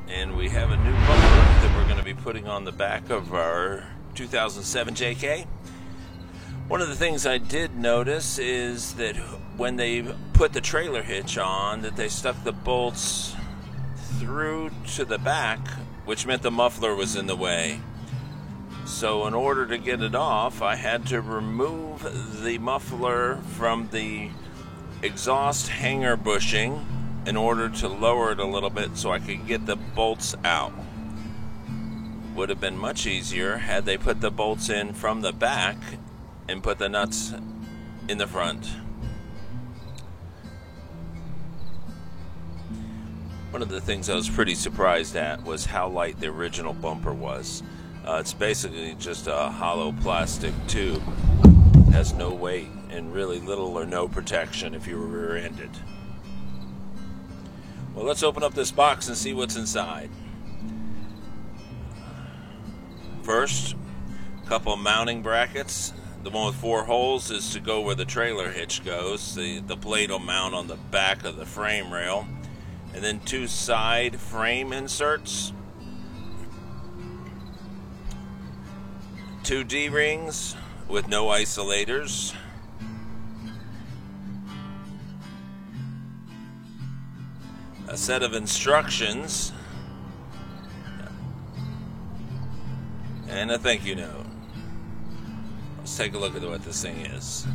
And we have a new bumper that we're going to be putting on the back of our 2007 JK. One of the things I did notice is that when they put the trailer hitch on, that they stuck the bolts through to the back, which meant the muffler was in the way. So in order to get it off, I had to remove the muffler from the exhaust hanger bushing in order to lower it a little bit so I could get the bolts out. Would have been much easier had they put the bolts in from the back and put the nuts in the front. One of the things I was pretty surprised at was how light the original bumper was. It's basically just a hollow plastic tube. It has no weight and really little or no protection if you were rear-ended. Well, let's open up this box and see what's inside. First, a couple of mounting brackets. The one with 4 holes is to go where the trailer hitch goes. The blade will mount on the back of the frame rail. And then 2 side frame inserts. 2 D-rings with no isolators. A set of instructions. And a thank you note. Let's take a look at what this thing is.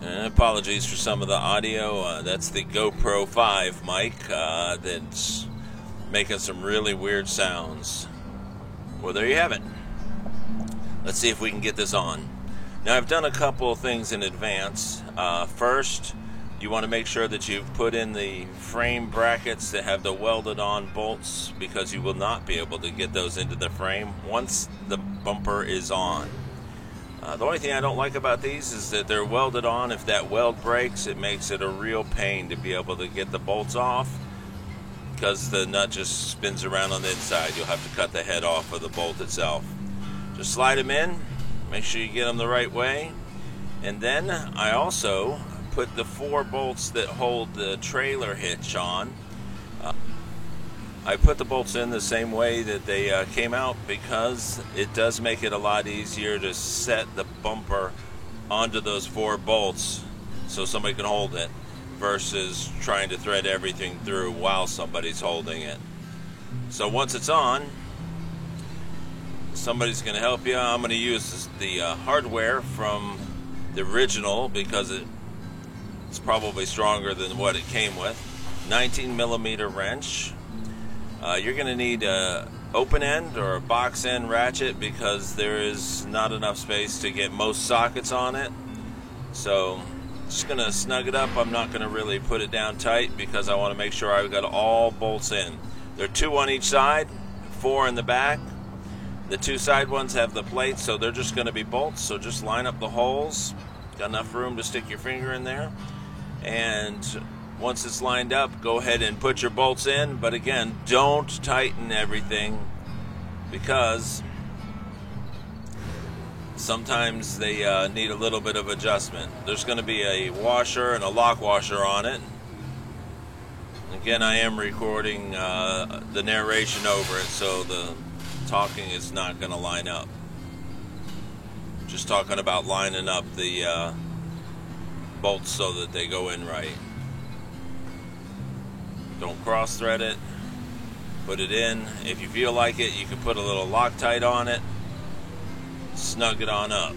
And apologies for some of the audio. That's the GoPro 5 mic that's making some really weird sounds. Well, there you have it. Let's see if we can get this on. Now, I've done a couple of things in advance. First, you want to make sure that you've put in the frame brackets that have the welded on bolts, because you will not be able to get those into the frame once the bumper is on. The only thing I don't like about these is that they're welded on. If that weld breaks, it makes it a real pain to be able to get the bolts off, because the nut just spins around on the inside. You'll have to cut the head off of the bolt itself. Just slide them in. Make sure you get them the right way. And then I also put the 4 bolts that hold the trailer hitch on. I put the bolts in the same way that they came out, because it does make it a lot easier to set the bumper onto those 4 bolts so somebody can hold it, versus trying to thread everything through while somebody's holding it. So once it's on, somebody's going to help you. I'm going to use the hardware from the original, because it's probably stronger than what it came with. 19mm wrench. You're going to need an open end or a box end ratchet, because there is not enough space to get most sockets on it. So just going to snug it up. I'm not going to really put it down tight, because I want to make sure I've got all bolts in. There are 2 on each side, 4 in the back. The 2 side ones have the plates, so they're just going to be bolts. So just line up the holes. Got enough room to stick your finger in there. And once it's lined up, go ahead and put your bolts in. But again, don't tighten everything, because sometimes they need a little bit of adjustment. There's going to be a washer and a lock washer on it. Again, I am recording the narration over it, so the talking is not going to line up. Just talking about lining up the bolts so that they go in right. Don't cross thread it. Put it in. If you feel like it, you can put a little Loctite on it. Snug it on up.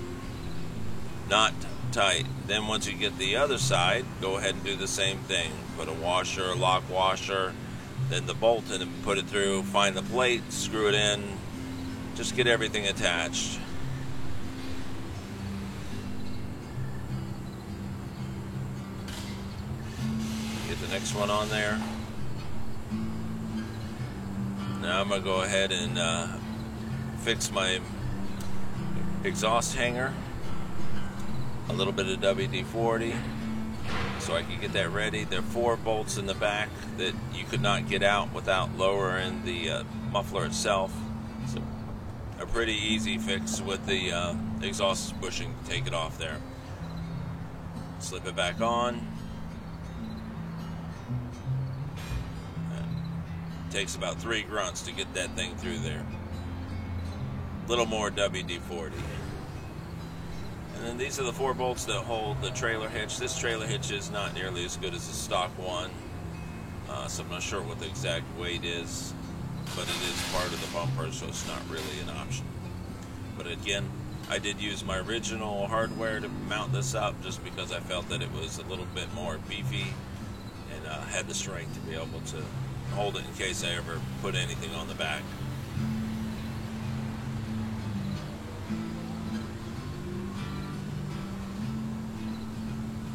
Not tight. Then once you get the other side, go ahead and do the same thing. Put a washer, a lock washer, then the bolt, and put it through. Find the plate, screw it in. Just get everything attached. Get the next one on there. Now I'm going to go ahead and fix my exhaust hanger. A little bit of WD-40 so I can get that ready. There are 4 bolts in the back that you could not get out without lowering the muffler itself. So a pretty easy fix with the exhaust bushing to take it off there. Slip it back on. Takes about 3 grunts to get that thing through there. A little more WD-40. And then these are the 4 bolts that hold the trailer hitch. This trailer hitch is not nearly as good as the stock one, so I'm not sure what the exact weight is, but it is part of the bumper, so it's not really an option. But again, I did use my original hardware to mount this up just because I felt that it was a little bit more beefy and had the strength to be able to hold it in case I ever put anything on the back.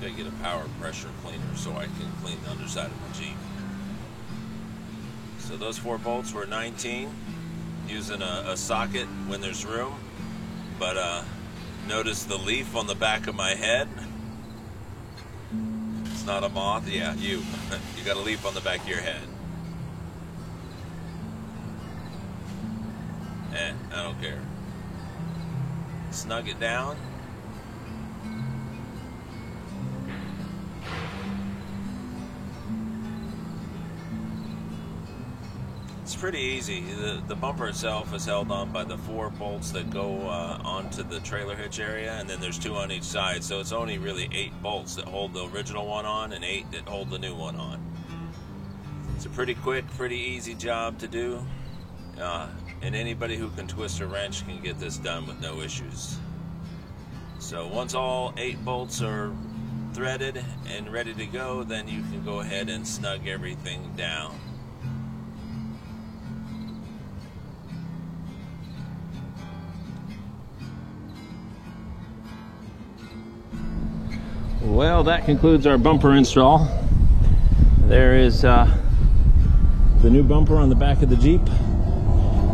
Gotta get a power pressure cleaner so I can clean the underside of my Jeep. So those 4 bolts were 19, using a socket when there's room, but notice the leaf on the back of my head. It's not a moth. Yeah, you got a leaf on the back of your head. I don't care. Snug it down. It's pretty easy. The bumper itself is held on by the 4 bolts that go onto the trailer hitch area, and then there's 2 on each side, so it's only really 8 bolts that hold the original one on and 8 that hold the new one on. It's a pretty quick, pretty easy job to do, and anybody who can twist a wrench can get this done with no issues. So once all 8 bolts are threaded and ready to go, then you can go ahead and snug everything down. Well, that concludes our bumper install. There is the new bumper on the back of the Jeep.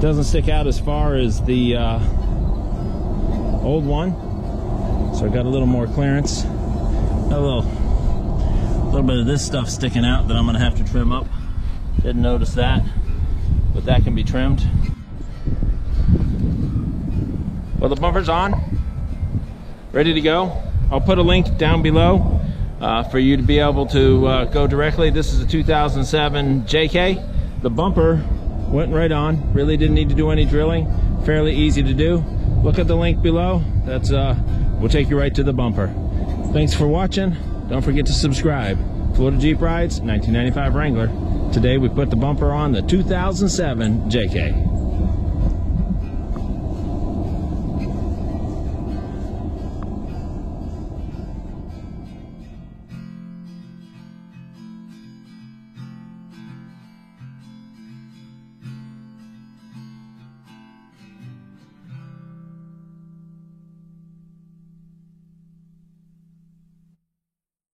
Doesn't stick out as far as the old one, so I got a little more clearance. A little bit of this stuff sticking out that I'm gonna have to trim up. Didn't notice that, but that can be trimmed. Well, the bumper's on, ready to go. I'll put a link down below for you to be able to go directly. This is a 2007 JK. The bumper went right on, really didn't need to do any drilling, fairly easy to do. Look at the link below. That's will take you right to the bumper. Thanks for watching. Don't forget to subscribe. Florida Jeep Rides, 1995 Wrangler. Today we put the bumper on the 2007 JK.